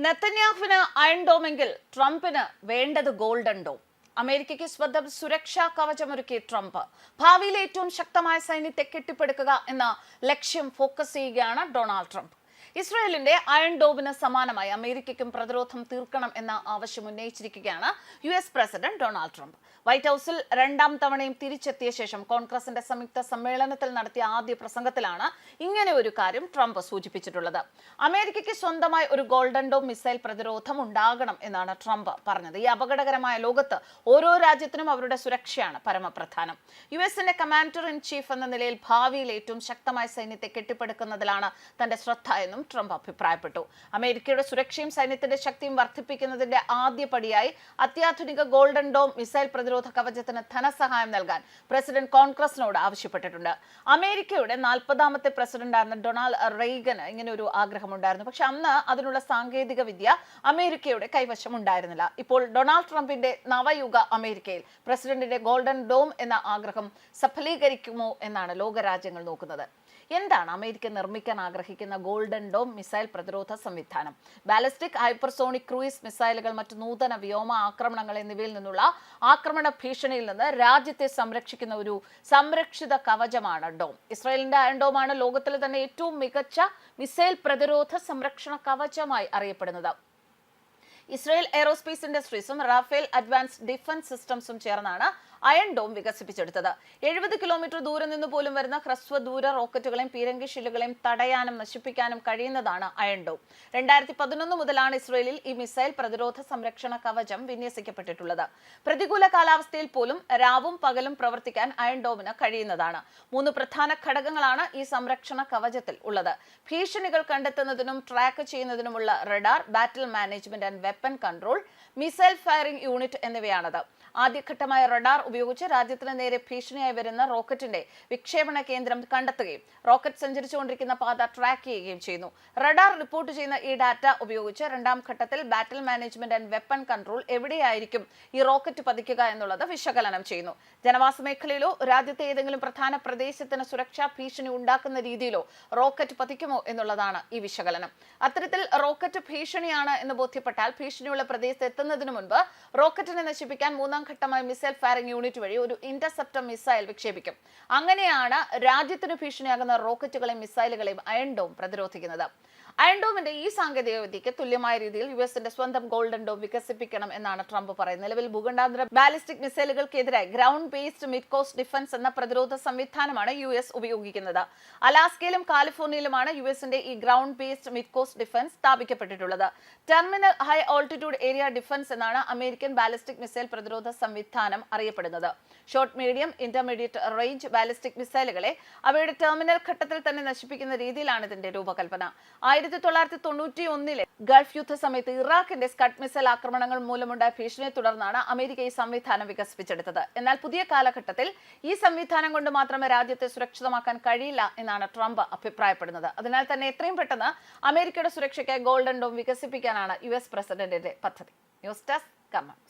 നെതന്യാഹുവിന് iron ഡോമെങ്കിൽ ട്രംപിന് വേണ്ടത് golden dome. അമേരിക്കയ്ക്ക് സ്വന്തം സുരക്ഷാ കവചമൊരുക്കി ട്രംപ്. ഭാവിയിൽ ഏറ്റവും ശക്തമായ സൈന്യത്തെ കെട്ടിപ്പടുക്കുക എന്ന ലക്ഷ്യം ഫോക്കസ് ചെയ്യുകയാണ് ഡൊണാൾഡ് ട്രംപ്. ഇസ്രായേലിന്റെ അയൺ ഡോമിന് സമാനമായി അമേരിക്കയ്ക്കും പ്രതിരോധം തീർക്കണം എന്ന ആവശ്യം ഉന്നയിച്ചിരിക്കുകയാണ് US president Donald Trump. White ഹൌസിൽ രണ്ടാം തവണയും തിരിച്ചെത്തിയ ശേഷം കോൺഗ്രസിന്റെ സംയുക്ത സമ്മേളനത്തിൽ നടത്തിയ ആദ്യ പ്രസംഗത്തിലാണ് ഇങ്ങനെ ഒരു കാര്യം ട്രംപ് സൂചിപ്പിച്ചിട്ടുള്ളത്. അമേരിക്കയ്ക്ക് സ്വന്തമായി ഒരു ഗോൾഡൻ ഡോം മിസൈൽ പ്രതിരോധം ഉണ്ടാകണം എന്നാണ് ട്രംപ് പറഞ്ഞത്. ഈ അപകടകരമായ ലോകത്ത് ഓരോ രാജ്യത്തിനും അവരുടെ സുരക്ഷയാണ് പരമപ്രധാനം. USന്റെ കമാൻഡർ ഇൻ ചീഫ് എന്ന നിലയിൽ ഭാവിയിൽ ഏറ്റവും ശക്തമായ സൈന്യത്തെ കെട്ടിപ്പടുക്കുന്നതിലാണ് തന്റെ ശ്രദ്ധ എന്നും ട്രംപ് അഭിപ്രായപ്പെട്ടു. അമേരിക്കയുടെ സുരക്ഷയും സൈന്യത്തിന്റെ ശക്തിയും വർദ്ധിപ്പിക്കുന്നതിന്റെ ആദ്യപടിയായി അത്യാധുനിക ഗോൾഡൻ ഡോം മിസൈൽ പ്രതിരോധ കവചത്തിന് ധനസഹായം നൽകാൻ പ്രസിഡന്റ് കോൺഗ്രസിനോട് ആവശ്യപ്പെട്ടിട്ടുണ്ട്. അമേരിക്കയുടെ 40ാമത്തെ പ്രസിഡന്റായിരുന്ന ഡൊണാൾഡ് റെയ്ഗന് ഇങ്ങനെ ഒരു ആഗ്രഹമുണ്ടായിരുന്നു. പക്ഷെ അന്ന് അതിനുള്ള സാങ്കേതിക വിദ്യ അമേരിക്കയുടെ കൈവശം ഉണ്ടായിരുന്നില്ല. ഇപ്പോൾ ഡൊണാൾഡ് ട്രംപിന്റെ നവയുഗ അമേരിക്കയിൽ പ്രസിഡന്റിന്റെ ഗോൾഡൻ ഡോം എന്ന ആഗ്രഹം സഫലീകരിക്കുമോ എന്നാണ് ലോകരാജ്യങ്ങൾ നോക്കുന്നത്. എന്താണ് അമേരിക്ക നിർമ്മിക്കാൻ ആഗ്രഹിക്കുന്ന ഗോൾഡൻ ഡോം മിസൈൽ പ്രതിരോധ സംവിധാനം? ബാലിസ്റ്റിക്, ഹൈപ്പർസോണിക് ക്രൂയിസ് മിസൈലുകൾ, മറ്റു നൂതന വ്യോമ ആക്രമണങ്ങൾ എന്നിവയിൽ നിന്നുള്ള ആക്രമണ ഭീഷണിയിൽ നിന്ന് രാജ്യത്തെ സംരക്ഷിക്കുന്ന ഒരു സംരക്ഷിത കവചമാണ് ഡോം. ഇസ്രായേലിന്റെ അയൺ ഡോമാണ് ലോകത്തിലെ തന്നെ ഏറ്റവും മികച്ച മിസൈൽ പ്രതിരോധ സംരക്ഷണ കവചമായി അറിയപ്പെടുന്നത്. ഇസ്രായേൽ എയറോസ്പേസ് ഇൻഡസ്ട്രീസും റാഫേൽ അഡ്വാൻസ്ഡ് ഡിഫൻസ് സിസ്റ്റംസും ചേർന്നാണ് അയൺ ഡോം വികസിപ്പിച്ചെടുത്തത്. 70 കിലോമീറ്റർ ദൂരെ നിന്ന് പോലും വരുന്ന ഹ്രസ്വദൂര റോക്കറ്റുകളെയും പീരങ്കി ഷില്ലുകളെയും തടയാനും നശിപ്പിക്കാനും കഴിയുന്നതാണ് അയൺ ഡോം. 2011 മുതലാണ് ഇസ്രായേലിൽ ഈ മിസൈൽ പ്രതിരോധ സംരക്ഷണ കവചം വിന്യസിക്കപ്പെട്ടിട്ടുള്ളത്. പ്രതികൂല കാലാവസ്ഥയിൽ പോലും രാവും പകലും പ്രവർത്തിക്കാൻ അയൺ ഡോമിന് കഴിയുന്നതാണ്. 3 പ്രധാന ഘടകങ്ങളാണ് ഈ സംരക്ഷണ കവചത്തിൽ ഉള്ളത്. ഭീഷണികൾ കണ്ടെത്തുന്നതിനും ട്രാക്ക് ചെയ്യുന്നതിനുമുള്ള radar, battle management and weapon control, missile firing unit എന്നിവയാണത്. ആദ്യഘട്ടമായ റഡാർ ഉപയോഗിച്ച് രാജ്യത്തിന് നേരെ ഭീഷണിയായി വരുന്ന റോക്കറ്റിന്റെ വിക്ഷേപണ കേന്ദ്രം കണ്ടെത്തുകയും റോക്കറ്റ് സഞ്ചരിച്ചുകൊണ്ടിരിക്കുന്ന പാത ട്രാക്ക് ചെയ്യുകയും ചെയ്യുന്നു. റഡാർ റിപ്പോർട്ട് ചെയ്യുന്ന ഈ ഡാറ്റ ഉപയോഗിച്ച് രണ്ടാം ഘട്ടത്തിൽ ബാറ്റിൽ മാനേജ്മെന്റ് ആൻഡ് വെപ്പൺ കൺട്രോൾ എവിടെയായിരിക്കും ഈ റോക്കറ്റ് പതിക്കുക എന്നുള്ളത് വിശകലനം ചെയ്യുന്നു. ജനവാസ മേഖലയിലോ രാജ്യത്തെ ഏതെങ്കിലും പ്രധാന പ്രദേശത്തിന് സുരക്ഷാ ഭീഷണി ഉണ്ടാക്കുന്ന രീതിയിലോ റോക്കറ്റ് പതിക്കുമോ എന്നുള്ളതാണ് ഈ വിശകലനം. അത്തരത്തിൽ റോക്കറ്റ് ഭീഷണിയാണ് എന്ന് ബോധ്യപ്പെട്ടാൽ ഭീഷണിയുള്ള പ്രദേശത്ത് എത്തുന്നതിന് മുൻപ് റോക്കറ്റിനെ നശിപ്പിക്കാൻ മൂന്നാം ഘട്ടമായി മിസൈൽ ഫയറിംഗ് യൂണിറ്റ് വഴി ഒരു ഇന്റർസെപ്റ്റർ മിസൈൽ വിക്ഷേപിക്കും. അങ്ങനെയാണ് രാജ്യത്തിന് ഭീഷണിയാകുന്ന റോക്കറ്റുകളെയും മിസൈലുകളെയും അയൺ ഡോം പ്രതിരോധിക്കുന്നത്. അയൺ ഡോമിന്റെ ഈ സാങ്കേതിക വിദ്യയ്ക്ക് തുല്യമായ രീതിയിൽ USന്റെ സ്വന്തം ഗോൾഡൻ ഡോം വികസിപ്പിക്കണം എന്നാണ് ട്രംപ് പറയുന്നത്. നിലവിൽ ഭൂഖണ്ഡാന്തര ബാലിസ്റ്റിക് മിസൈലുകൾക്കെതിരായി ground based mid coast defence എന്ന പ്രതിരോധ സംവിധാനമാണ് US ഉപയോഗിക്കുന്നത്. അലാസ്കയിലും കാലിഫോർണിയയിലുമാണ് USന്റെ ഈ ground based mid coast defence സ്ഥാപിക്കപ്പെട്ടിട്ടുള്ളത്. Terminal high altitude area defence എന്നാണ് അമേരിക്കൻ ബാലിസ്റ്റിക് മിസൈൽ പ്രതിരോധ സംവിധാനം അറിയപ്പെടുന്നത്. Short, medium, intermediate range ballistic മിസൈലുകളെ അവയുടെ ടെർമിനൽ ഘട്ടത്തിൽ തന്നെ നശിപ്പിക്കുന്ന രീതിയിലാണ് ഇതിന്റെ രൂപകൽപ്പന. 1991 ഗൾഫ് യുദ്ധ സമയത്ത് ഇറാഖിന്റെ സ്കഡ് മിസൈൽ ആക്രമണങ്ങൾ മൂലമുണ്ടായ ഭീഷണിയെ തുടർന്നാണ് അമേരിക്ക ഈ സംവിധാനം വികസിപ്പിച്ചെടുത്തത്. എന്നാൽ പുതിയ കാലഘട്ടത്തിൽ ഈ സംവിധാനം കൊണ്ട് മാത്രമേ രാജ്യത്തെ സുരക്ഷിതമാക്കാൻ കഴിയില്ല എന്നാണ് ട്രംപ് അഭിപ്രായപ്പെടുന്നത്. അതിനാൽ തന്നെ എത്രയും പെട്ടെന്ന് അമേരിക്കയുടെ സുരക്ഷയ്ക്കായി ഗോൾഡൻ ഡോം വികസിപ്പിക്കാനാണ് US പ്രസിഡന്റിന്റെ പദ്ധതി. News desk comment.